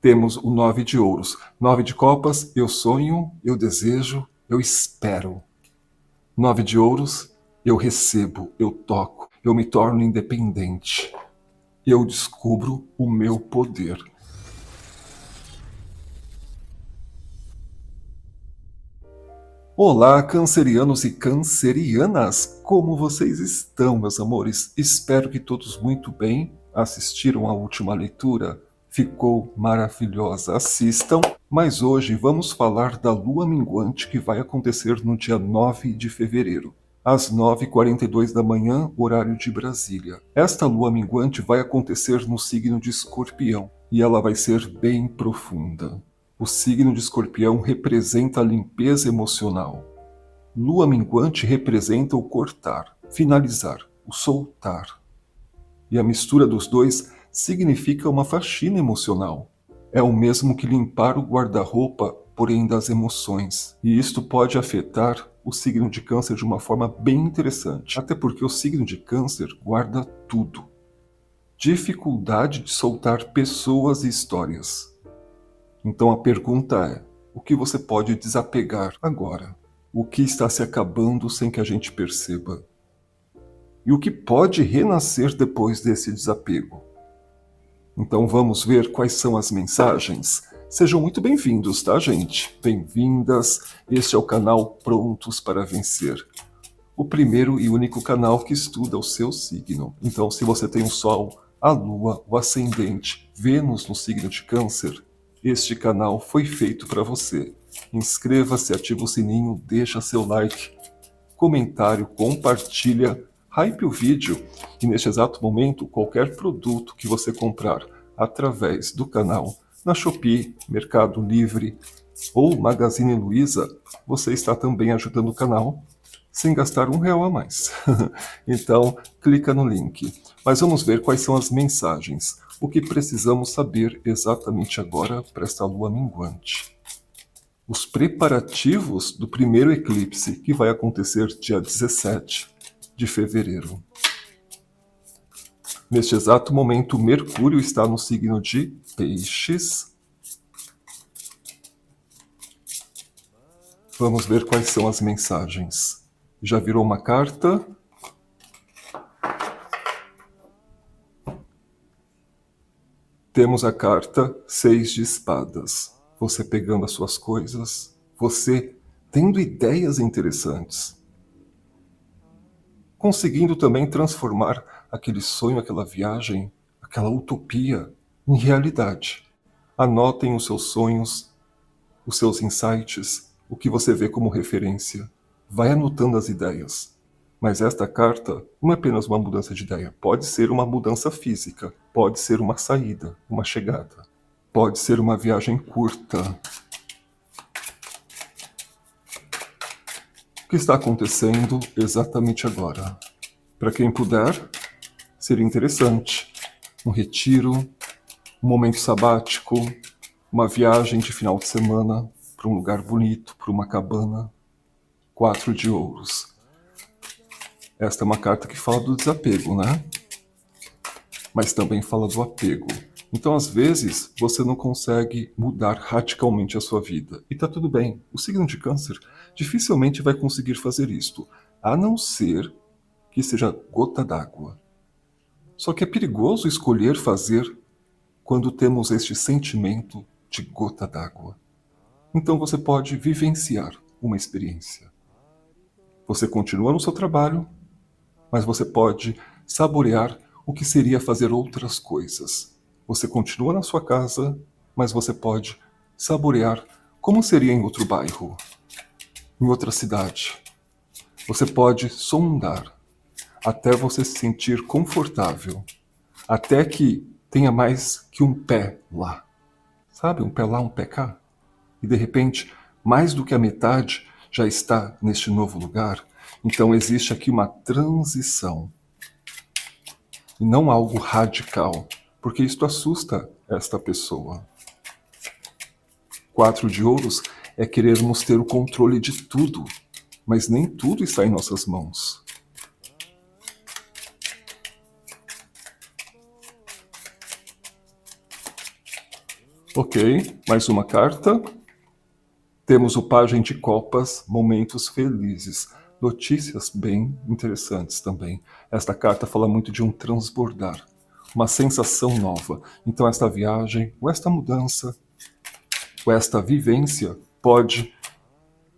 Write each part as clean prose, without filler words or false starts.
Temos o 9 de ouros. 9 de copas, eu sonho, eu desejo, eu espero. 9 de ouros, eu recebo, eu toco, eu me torno independente. Eu descubro o meu poder. Olá, cancerianos e cancerianas! Como vocês estão, meus amores? Espero que todos muito bem. Assistiram à última leitura? Ficou maravilhosa. Assistam! Mas hoje vamos falar da lua minguante que vai acontecer no dia 9 de fevereiro, às 9h42 da manhã, horário de Brasília. Esta lua minguante vai acontecer no signo de Escorpião e ela vai ser bem profunda. O signo de Escorpião representa a limpeza emocional. Lua minguante representa o cortar, finalizar, o soltar. E a mistura dos dois significa uma faxina emocional. É o mesmo que limpar o guarda-roupa, porém das emoções. E isto pode afetar o signo de Câncer de uma forma bem interessante. Até porque o signo de Câncer guarda tudo. Dificuldade de soltar pessoas e histórias. Então a pergunta é, o que você pode desapegar agora? O que está se acabando sem que a gente perceba? E o que pode renascer depois desse desapego? Então vamos ver quais são as mensagens? Sejam muito bem-vindos, tá, gente? Bem-vindas, este é o canal Prontos para Vencer. O primeiro e único canal que estuda o seu signo. Então se você tem o Sol, a Lua, o Ascendente, Vênus no signo de Câncer, este canal foi feito para você. Inscreva-se, ativa o sininho, deixa seu like, comentário, compartilha, hype o vídeo e neste exato momento qualquer produto que você comprar através do canal na Shopee, Mercado Livre ou Magazine Luiza, você está também ajudando o canal sem gastar R$1 a mais. Então, clica no link. Mas vamos ver quais são as mensagens. O que precisamos saber exatamente agora para esta lua minguante. Os preparativos do primeiro eclipse, que vai acontecer dia 17 de fevereiro. Neste exato momento, Mercúrio está no signo de Peixes. Vamos ver quais são as mensagens. Já virou uma carta? Temos a carta 6 de espadas. Você pegando as suas coisas, você tendo ideias interessantes. Conseguindo também transformar aquele sonho, aquela viagem, aquela utopia em realidade. Anotem os seus sonhos, os seus insights, o que você vê como referência. Vai anotando as ideias. Mas esta carta não é apenas uma mudança de ideia. Pode ser uma mudança física, pode ser uma saída, uma chegada. Pode ser uma viagem curta. O que está acontecendo exatamente agora? Para quem puder, seria interessante. Um retiro, um momento sabático, uma viagem de final de semana para um lugar bonito, para uma cabana. 4 de ouros. Esta é uma carta que fala do desapego, né? Mas também fala do apego. Então, às vezes, você não consegue mudar radicalmente a sua vida. E tá tudo bem. O signo de Câncer dificilmente vai conseguir fazer isto, a não ser que seja gota d'água. Só que é perigoso escolher fazer quando temos este sentimento de gota d'água. Então você pode vivenciar uma experiência. Você continua no seu trabalho, mas você pode saborear o que seria fazer outras coisas. Você continua na sua casa, mas você pode saborear como seria em outro bairro, em outra cidade. Você pode sondar até você se sentir confortável, até que tenha mais que um pé lá. Sabe, um pé lá, um pé cá? E de repente, mais do que a metade já está neste novo lugar. Então existe aqui uma transição. E não algo radical, porque isto assusta esta pessoa. 4 de ouros é querermos ter o controle de tudo, mas nem tudo está em nossas mãos. Ok, mais uma carta. Temos o Pajem de Copas, momentos felizes. Notícias bem interessantes também. Esta carta fala muito de um transbordar, uma sensação nova. Então esta viagem, ou esta mudança, ou esta vivência pode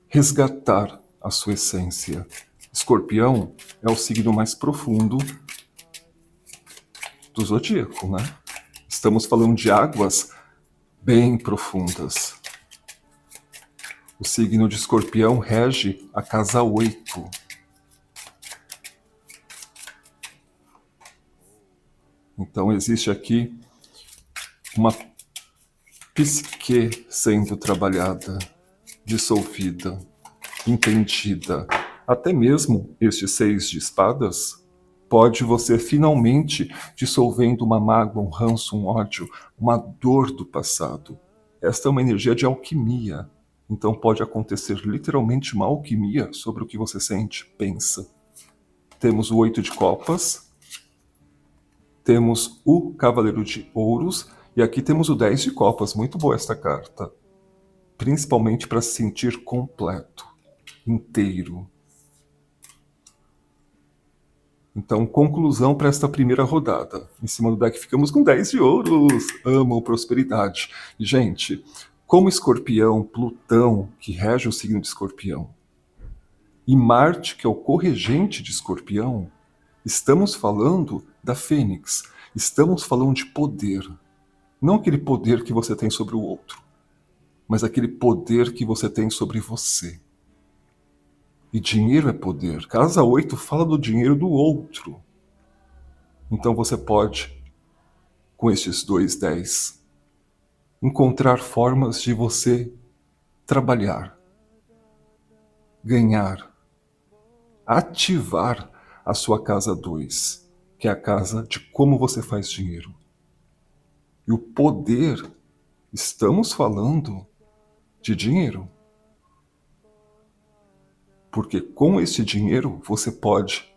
resgatar a sua essência. Escorpião é o signo mais profundo do zodíaco, né? Estamos falando de águas bem profundas. O signo de Escorpião rege a casa 8. Então existe aqui uma psique sendo trabalhada, dissolvida, entendida. Até mesmo este 6 de espadas pode você finalmente dissolvendo uma mágoa, um ranço, um ódio, uma dor do passado. Esta é uma energia de alquimia. Então pode acontecer literalmente uma alquimia sobre o que você sente, pensa. Temos o 8 de copas, temos o Cavaleiro de Ouros e aqui temos o 10 de copas. Muito boa esta carta. Principalmente para se sentir completo, inteiro. Então, conclusão para esta primeira rodada. Em cima do deck ficamos com 10 de ouros. Amo prosperidade. Gente, como Escorpião, Plutão, que rege o signo de Escorpião, e Marte, que é o corregente de Escorpião, estamos falando da Fênix. Estamos falando de poder. Não aquele poder que você tem sobre o outro, mas aquele poder que você tem sobre você. E dinheiro é poder. Casa 8 fala do dinheiro do outro. Então você pode, com estes 2 10, encontrar formas de você trabalhar, ganhar, ativar a sua casa 2, que é a casa de como você faz dinheiro. E o poder, estamos falando de dinheiro. Porque com esse dinheiro você pode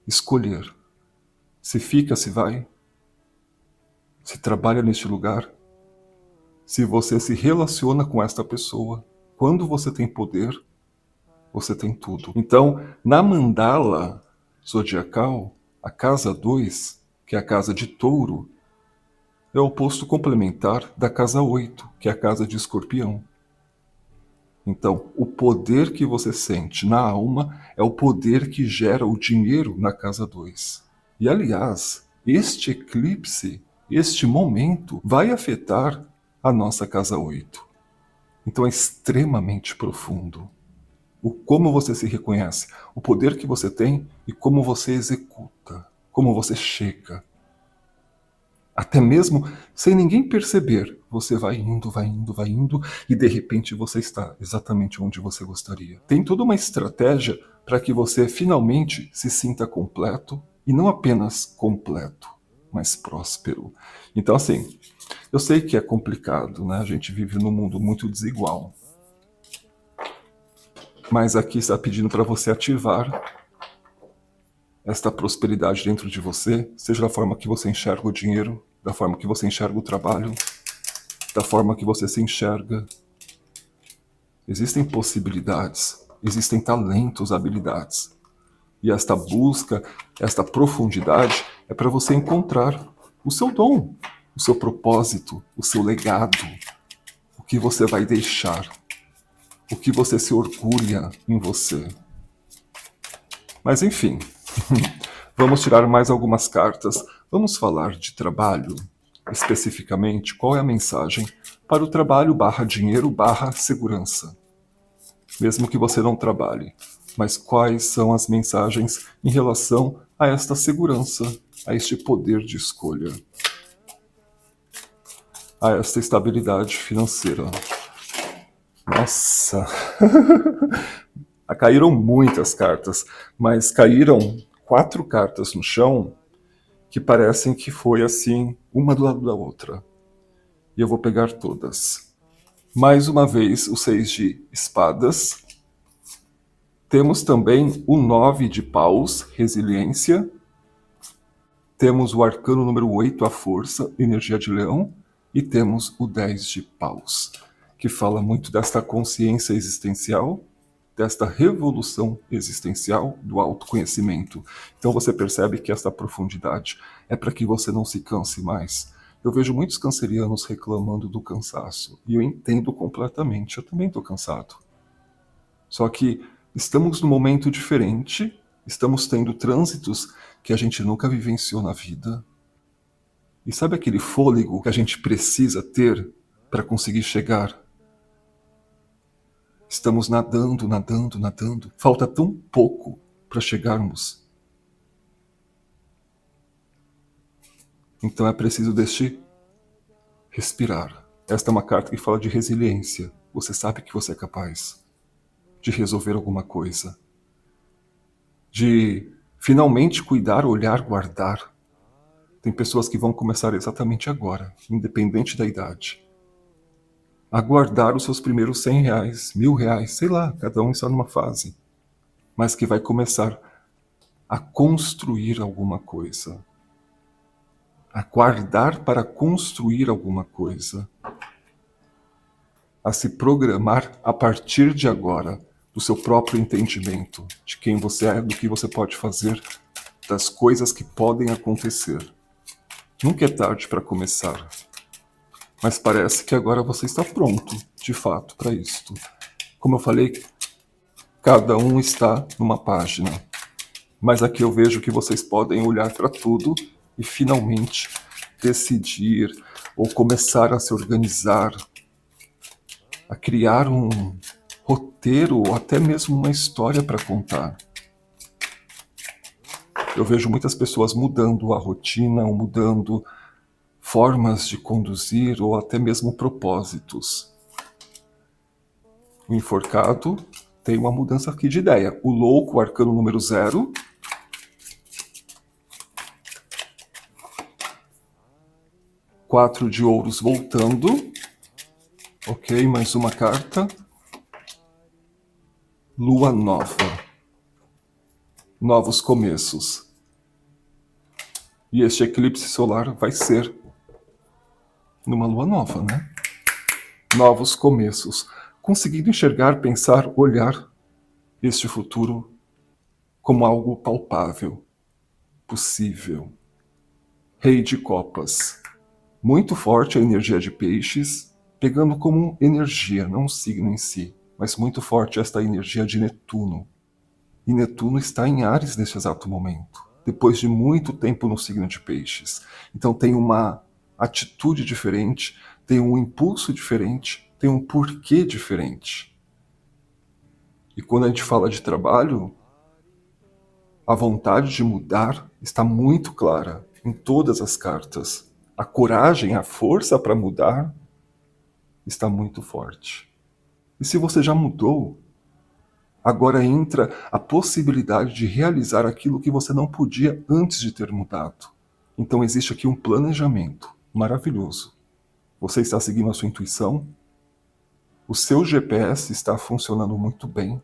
escolher se fica, se vai, se trabalha neste lugar, se você se relaciona com esta pessoa. Quando você tem poder, você tem tudo. Então, na mandala zodiacal, a casa 2, que é a casa de touro, é o oposto complementar da casa 8, que é a casa de escorpião. Então, o poder que você sente na alma é o poder que gera o dinheiro na casa 2. E, aliás, este eclipse, este momento, vai afetar a nossa casa 8. Então, é extremamente profundo. O como você se reconhece, o poder que você tem e como você executa, como você chega. Até mesmo sem ninguém perceber, você vai indo, vai indo, vai indo e de repente você está exatamente onde você gostaria. Tem toda uma estratégia para que você finalmente se sinta completo e não apenas completo, mas próspero. Então assim, eu sei que é complicado, né? A gente vive num mundo muito desigual. Mas aqui está pedindo para você ativar esta prosperidade dentro de você, seja da forma que você enxerga o dinheiro, da forma que você enxerga o trabalho, da forma que você se enxerga. Existem possibilidades, existem talentos, habilidades. E esta busca, esta profundidade é para você encontrar o seu dom, o seu propósito, o seu legado, o que você vai deixar, o que você se orgulha em você. Mas enfim, vamos tirar mais algumas cartas. Vamos falar de trabalho, especificamente qual é a mensagem para o trabalho /dinheiro /segurança. Mesmo que você não trabalhe, mas quais são as mensagens em relação a esta segurança, a este poder de escolha, a esta estabilidade financeira. Nossa! Caíram muitas cartas, mas caíram 4 cartas no chão que parecem que foi assim, uma do lado da outra. E eu vou pegar todas. Mais uma vez, o 6 de espadas. Temos também o 9 de paus, resiliência. Temos o arcano número 8, a força, energia de leão. E temos o 10 de paus, que fala muito desta consciência existencial, desta revolução existencial do autoconhecimento. Então você percebe que essa profundidade é para que você não se canse mais. Eu vejo muitos cancerianos reclamando do cansaço, e eu entendo completamente, eu também estou cansado. Só que estamos num momento diferente, estamos tendo trânsitos que a gente nunca vivenciou na vida. E sabe aquele fôlego que a gente precisa ter para conseguir chegar? Estamos nadando, nadando, nadando. Falta tão pouco para chegarmos. Então é preciso deste respirar. Esta é uma carta que fala de resiliência. Você sabe que você é capaz de resolver alguma coisa. De finalmente cuidar, olhar, guardar. Tem pessoas que vão começar exatamente agora, independente da idade, a guardar os seus primeiros 100 reais, 1000 reais, sei lá, cada um está numa fase, mas que vai começar a construir alguma coisa, a guardar para construir alguma coisa, a se programar a partir de agora, do seu próprio entendimento, de quem você é, do que você pode fazer, das coisas que podem acontecer. Nunca é tarde para começar. Mas parece que agora você está pronto, de fato, para isto. Como eu falei, cada um está numa página. Mas aqui eu vejo que vocês podem olhar para tudo e finalmente decidir ou começar a se organizar, a criar um roteiro ou até mesmo uma história para contar. Eu vejo muitas pessoas mudando a rotina ou mudando formas de conduzir ou até mesmo propósitos. O enforcado tem uma mudança aqui de ideia. O louco, o arcano número 0. Quatro de ouros voltando. Ok, mais uma carta. Lua nova. Novos começos. E este eclipse solar vai ser numa lua nova, né? Novos começos. Conseguindo enxergar, pensar, olhar este futuro como algo palpável, possível. Rei de copas. Muito forte a energia de peixes, pegando como energia, não um signo em si, mas muito forte esta energia de Netuno. E Netuno está em Áries neste exato momento, depois de muito tempo no signo de peixes. Então tem uma atitude diferente, tem um impulso diferente, tem um porquê diferente. E quando a gente fala de trabalho, a vontade de mudar está muito clara em todas as cartas. A coragem, a força para mudar está muito forte. E se você já mudou, agora entra a possibilidade de realizar aquilo que você não podia antes de ter mudado. Então existe aqui um planejamento maravilhoso. Você está seguindo a sua intuição, o seu GPS está funcionando muito bem,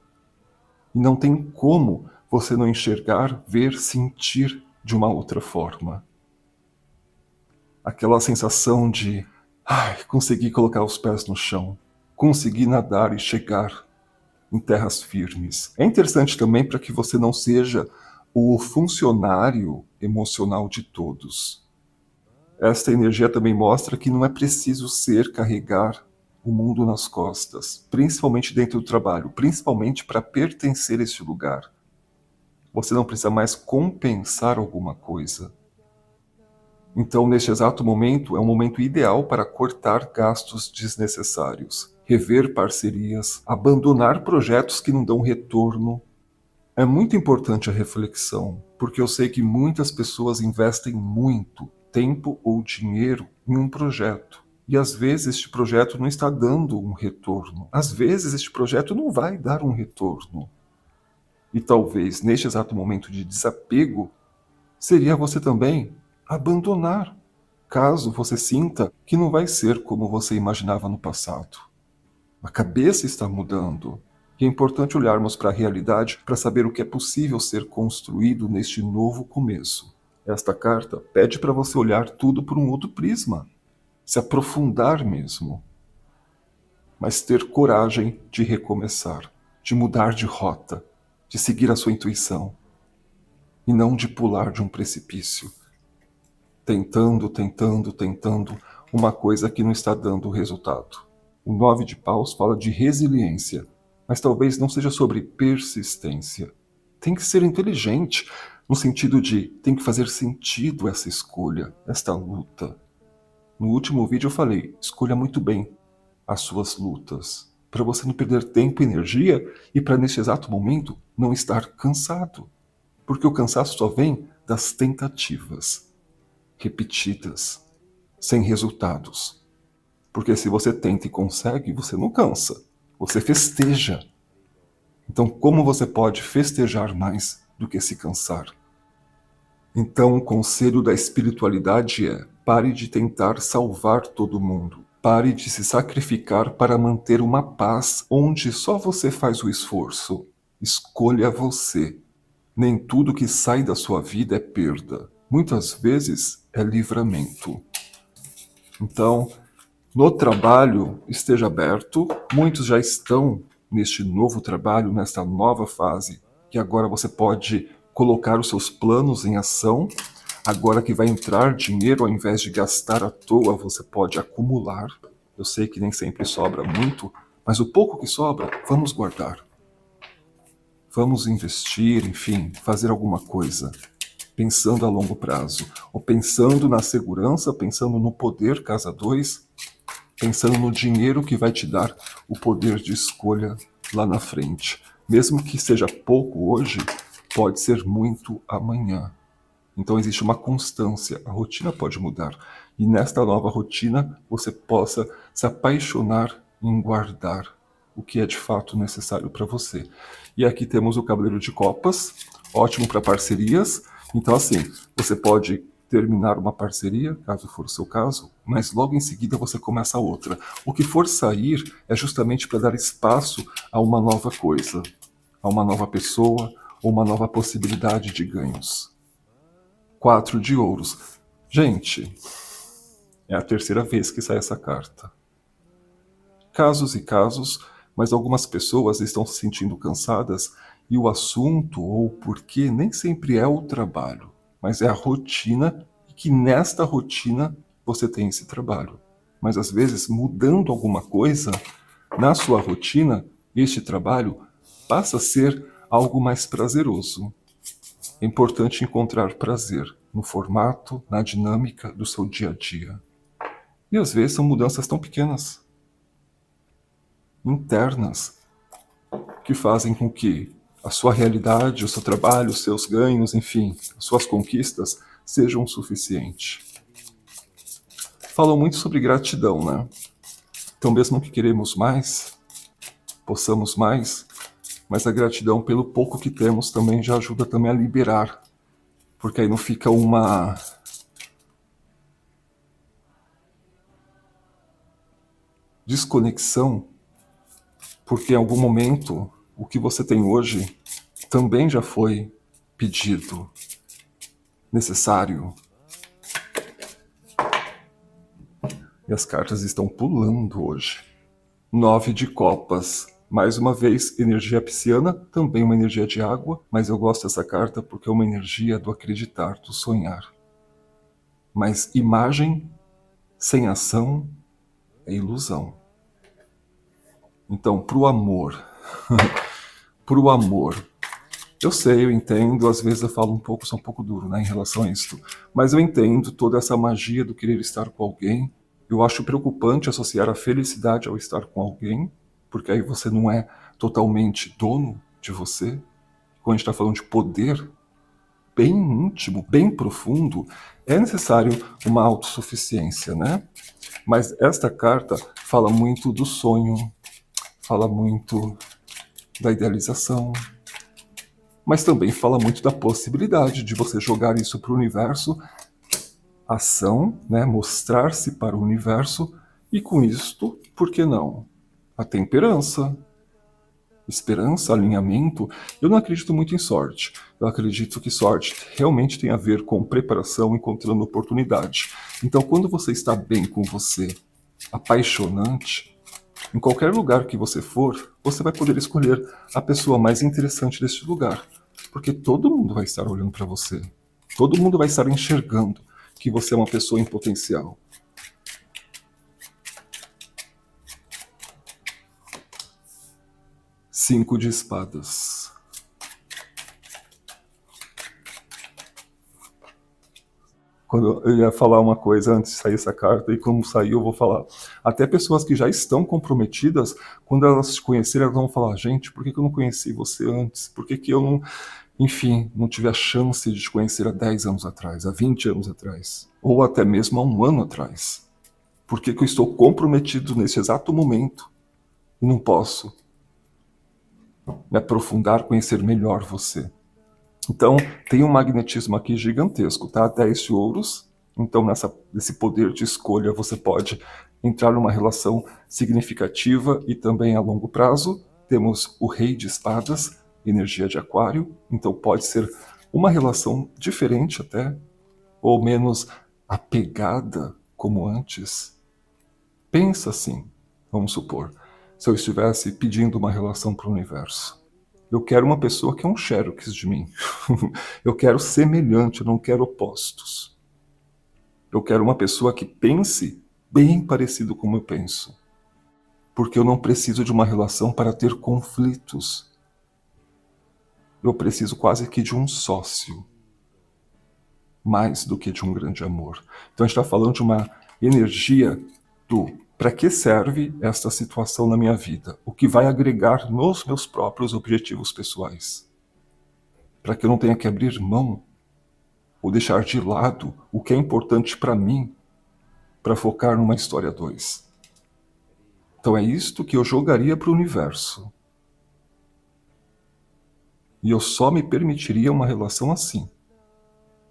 e não tem como você não enxergar, ver, sentir de uma outra forma. Aquela sensação de consegui colocar os pés no chão, consegui nadar e chegar em terras firmes. É interessante também para que você não seja o funcionário emocional de todos. Esta energia também mostra que não é preciso carregar o mundo nas costas, principalmente dentro do trabalho, principalmente para pertencer a este lugar. Você não precisa mais compensar alguma coisa. Então, neste exato momento, é um momento ideal para cortar gastos desnecessários, rever parcerias, abandonar projetos que não dão retorno. É muito importante a reflexão, porque eu sei que muitas pessoas investem muito tempo ou dinheiro em um projeto. E às vezes este projeto não está dando um retorno. Às vezes este projeto não vai dar um retorno. E talvez neste exato momento de desapego, seria você também abandonar, caso você sinta que não vai ser como você imaginava no passado. A cabeça está mudando. E é importante olharmos para a realidade para saber o que é possível ser construído neste novo começo. Esta carta pede para você olhar tudo por um outro prisma. se aprofundar mesmo, mas ter coragem de recomeçar, de mudar de rota, de seguir a sua intuição, e não de pular de um precipício, tentando uma coisa que não está dando resultado. O 9 de paus fala de resiliência, mas talvez não seja sobre persistência. Tem que ser inteligente, no sentido de tem que fazer sentido essa escolha, esta luta. No último vídeo eu falei, escolha muito bem as suas lutas, para você não perder tempo e energia e para neste exato momento não estar cansado. Porque o cansaço só vem das tentativas repetidas, sem resultados. Porque se você tenta e consegue, você não cansa, você festeja. Então, como você pode festejar mais do que se cansar? Então, o conselho da espiritualidade é: pare de tentar salvar todo mundo. Pare de se sacrificar para manter uma paz onde só você faz o esforço. Escolha você. Nem tudo que sai da sua vida é perda. Muitas vezes é livramento. Então, no trabalho, esteja aberto. Muitos já estão neste novo trabalho, nesta nova fase, que agora você pode colocar os seus planos em ação. Agora que vai entrar dinheiro, ao invés de gastar à toa, você pode acumular. Eu sei que nem sempre sobra muito, mas o pouco que sobra, vamos guardar. Vamos investir, enfim, fazer alguma coisa, pensando a longo prazo, ou pensando na segurança, pensando no poder casa 2, pensando no dinheiro que vai te dar o poder de escolha lá na frente. Mesmo que seja pouco hoje, pode ser muito amanhã. Então existe uma constância, a rotina pode mudar. E nesta nova rotina você possa se apaixonar em guardar o que é de fato necessário para você. E aqui temos o Cavaleiro de Copas, ótimo para parcerias. Então assim, você pode terminar uma parceria, caso for o seu caso, mas logo em seguida você começa outra. O que for sair é justamente para dar espaço a uma nova coisa, a uma nova pessoa ou uma nova possibilidade de ganhos. 4 de ouros. Gente, é a terceira vez que sai essa carta. Casos e casos, mas algumas pessoas estão se sentindo cansadas e o assunto ou o porquê nem sempre é o trabalho, mas é a rotina e que nesta rotina você tem esse trabalho. Mas às vezes, mudando alguma coisa na sua rotina, este trabalho passa a ser algo mais prazeroso. É importante encontrar prazer no formato, na dinâmica do seu dia a dia. E às vezes são mudanças tão pequenas, internas, que fazem com que a sua realidade, o seu trabalho, os seus ganhos, enfim, as suas conquistas sejam o suficiente. Falam muito sobre gratidão, né? Então mesmo que queremos mais, possamos mais, mas a gratidão pelo pouco que temos também já ajuda também a liberar, porque aí não fica uma desconexão, porque em algum momento o que você tem hoje também já foi pedido, necessário. E as cartas estão pulando hoje. 9 de copas. Mais uma vez, energia pisciana, também uma energia de água, mas eu gosto dessa carta porque é uma energia do acreditar, do sonhar. Mas imagem sem ação é ilusão. Então, pro amor, eu sei, eu entendo, às vezes eu falo sou um pouco duro, né, em relação a isso, mas eu entendo toda essa magia do querer estar com alguém. Eu acho preocupante associar a felicidade ao estar com alguém, porque aí você não é totalmente dono de você. Quando a gente está falando de poder bem íntimo, bem profundo, é necessário uma autossuficiência, né? Mas esta carta fala muito do sonho, fala muito da idealização, mas também fala muito da possibilidade de você jogar isso para o universo, ação, né? Mostrar-se para o universo, e com isto, por que não? A temperança. esperança, alinhamento, eu não acredito muito em sorte. Eu acredito que sorte realmente tem a ver com preparação, encontrando oportunidade. Então, quando você está bem com você, apaixonante, em qualquer lugar que você for, você vai poder escolher a pessoa mais interessante deste lugar. Porque todo mundo vai estar olhando para você. Todo mundo vai estar enxergando que você é uma pessoa em potencial. Cinco de espadas. Quando eu ia falar uma coisa antes de sair essa carta, e como saiu, eu vou falar. Até pessoas que já estão comprometidas, quando elas se conhecerem, elas vão falar: gente, por que eu não conheci você antes? Por que eu não, enfim, não tive a chance de te conhecer há 10 anos atrás, há 20 anos atrás? Ou até mesmo há um ano atrás? Por que eu estou comprometido nesse exato momento e não posso me aprofundar, conhecer melhor você? Então, tem um magnetismo aqui gigantesco, tá? 10 de ouros. Então, nesse poder de escolha, você pode entrar numa relação significativa e também a longo prazo. Temos o Rei de Espadas, energia de Aquário. Então, pode ser uma relação diferente até, ou menos apegada como antes. Pensa assim, vamos supor, se eu estivesse pedindo uma relação para o universo. Eu quero uma pessoa que é um xerox de mim. Eu quero semelhante, eu não quero opostos. Eu quero uma pessoa que pense bem parecido como eu penso. Porque eu não preciso de uma relação para ter conflitos. Eu preciso quase que de um sócio. Mais do que de um grande amor. Então a gente está falando de uma energia do para que serve esta situação na minha vida? O que vai agregar nos meus próprios objetivos pessoais? Para que eu não tenha que abrir mão ou deixar de lado o que é importante para mim para focar numa história 2. Então é isto que eu jogaria para o universo. E eu só me permitiria uma relação assim.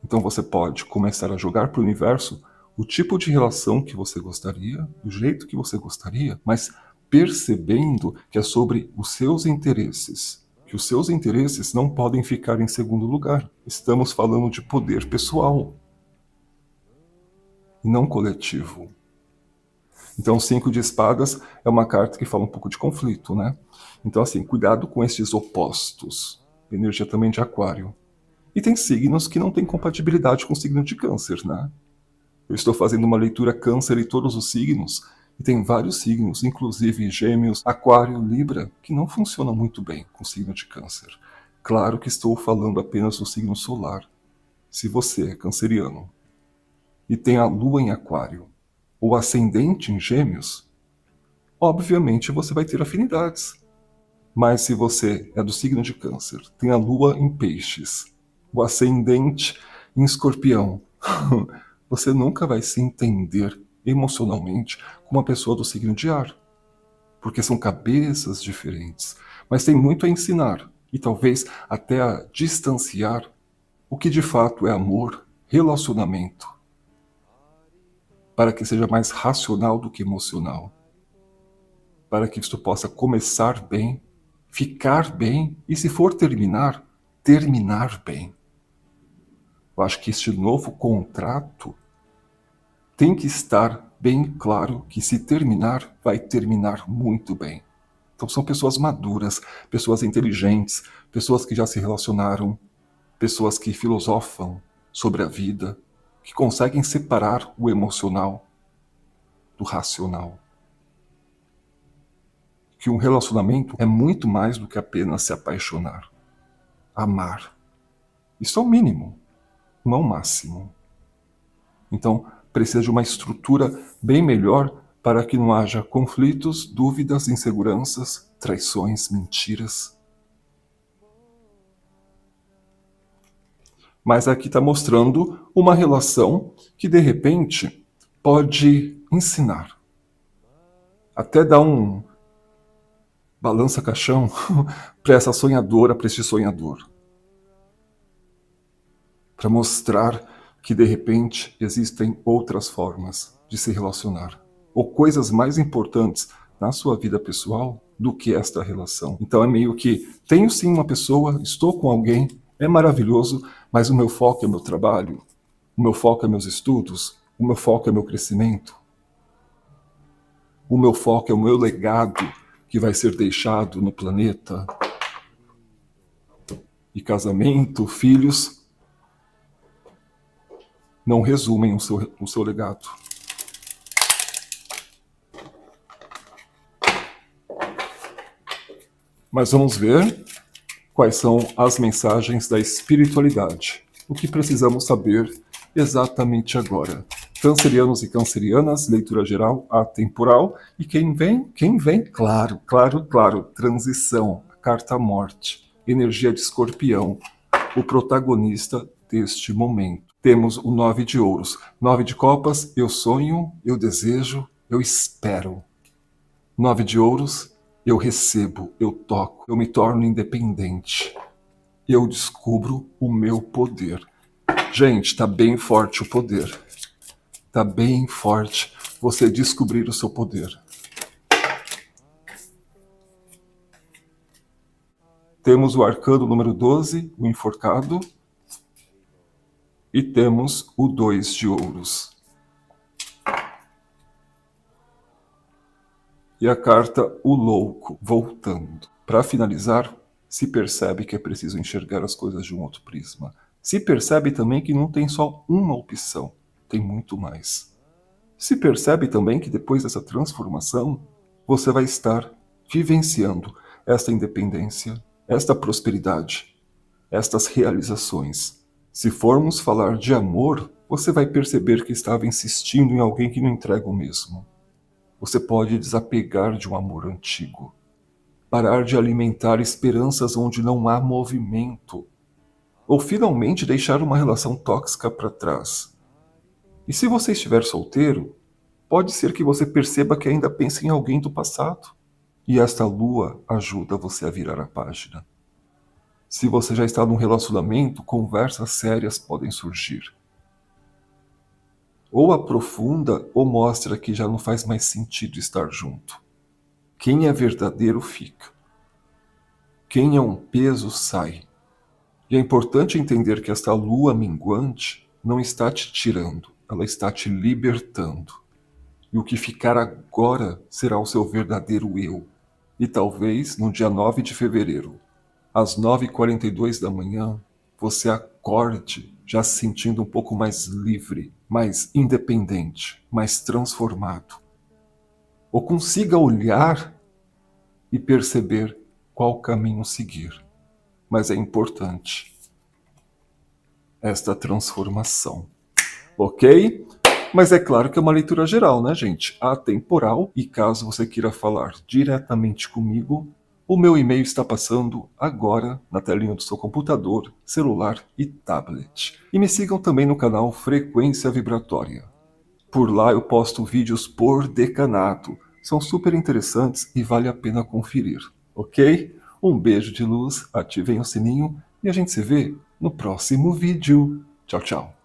Então você pode começar a jogar para o universo o tipo de relação que você gostaria, do jeito que você gostaria, mas percebendo que é sobre os seus interesses. Que os seus interesses não podem ficar em segundo lugar. Estamos falando de poder pessoal e não coletivo. Então, o 5 de espadas é uma carta que fala um pouco de conflito, né? Então, assim, cuidado com esses opostos. Energia também de Aquário. E tem signos que não têm compatibilidade com o signo de Câncer, né? Eu estou fazendo uma leitura Câncer em todos os signos, e tem vários signos, inclusive Gêmeos, Aquário, Libra, que não funcionam muito bem com o signo de Câncer. Claro que estou falando apenas do signo solar. Se você é canceriano e tem a Lua em Aquário ou ascendente em Gêmeos, obviamente você vai ter afinidades. Mas se você é do signo de Câncer, tem a Lua em Peixes, o ascendente em Escorpião, você nunca vai se entender emocionalmente com uma pessoa do signo de ar, porque são cabeças diferentes, mas tem muito a ensinar e talvez até a distanciar o que de fato é amor, relacionamento, para que seja mais racional do que emocional, para que isto possa começar bem, ficar bem e, se for terminar, terminar bem. Eu acho que este novo contrato tem que estar bem claro que, se terminar, vai terminar muito bem. Então são pessoas maduras, pessoas inteligentes, pessoas que já se relacionaram, pessoas que filosofam sobre a vida, que conseguem separar o emocional do racional. Que um relacionamento é muito mais do que apenas se apaixonar. Amar. Isso é o mínimo, não é o máximo. Então, precisa de uma estrutura bem melhor para que não haja conflitos, dúvidas, inseguranças, traições, mentiras. Mas aqui está mostrando uma relação que, de repente, pode ensinar. Até dar um balança-caixão para essa sonhadora, para este sonhador. Para mostrar que, de repente, existem outras formas de se relacionar, ou coisas mais importantes na sua vida pessoal do que esta relação. Então é meio que, tenho sim uma pessoa, estou com alguém, é maravilhoso, mas o meu foco é meu trabalho, o meu foco é meus estudos, o meu foco é meu crescimento, o meu foco é o meu legado que vai ser deixado no planeta. E casamento, filhos, não resumem o seu legado. Mas vamos ver quais são as mensagens da espiritualidade. O que precisamos saber exatamente agora. Cancerianos e cancerianas, leitura geral atemporal. E quem vem? Quem vem? Claro, transição, carta morte, energia de escorpião, o protagonista deste momento. Temos o 9 de ouros. 9 de copas, eu sonho, eu desejo, eu espero. 9 de ouros, eu recebo, eu toco, eu me torno independente. Eu descubro o meu poder. Gente, tá bem forte o poder. Tá bem forte você descobrir o seu poder. Temos o arcano número 12, o enforcado. E temos o 2 de ouros. E a carta O Louco, voltando. Para finalizar, se percebe que é preciso enxergar as coisas de um outro prisma. Se percebe também que não tem só uma opção, tem muito mais. Se percebe também que depois dessa transformação, você vai estar vivenciando esta independência, esta prosperidade, estas realizações. Se formos falar de amor, você vai perceber que estava insistindo em alguém que não entrega o mesmo. Você pode desapegar de um amor antigo. Parar de alimentar esperanças onde não há movimento. Ou finalmente deixar uma relação tóxica para trás. E se você estiver solteiro, pode ser que você perceba que ainda pensa em alguém do passado. E esta lua ajuda você a virar a página. Se você já está num relacionamento, conversas sérias podem surgir. Ou aprofunda ou mostra que já não faz mais sentido estar junto. Quem é verdadeiro fica. Quem é um peso sai. E é importante entender que esta lua minguante não está te tirando, ela está te libertando. E o que ficar agora será o seu verdadeiro eu. E talvez no dia 9 de fevereiro, às 9h42 da manhã, você acorde já se sentindo um pouco mais livre, mais independente, mais transformado. Ou consiga olhar e perceber qual caminho seguir. Mas é importante esta transformação. Ok? Mas é claro que é uma leitura geral, né, gente? Atemporal. E caso você queira falar diretamente comigo, o meu e-mail está passando agora na telinha do seu computador, celular e tablet. E me sigam também no canal Frequência Vibratória. Por lá eu posto vídeos por decanato. São super interessantes e vale a pena conferir, ok? Um beijo de luz, ativem o sininho e a gente se vê no próximo vídeo. Tchau, tchau.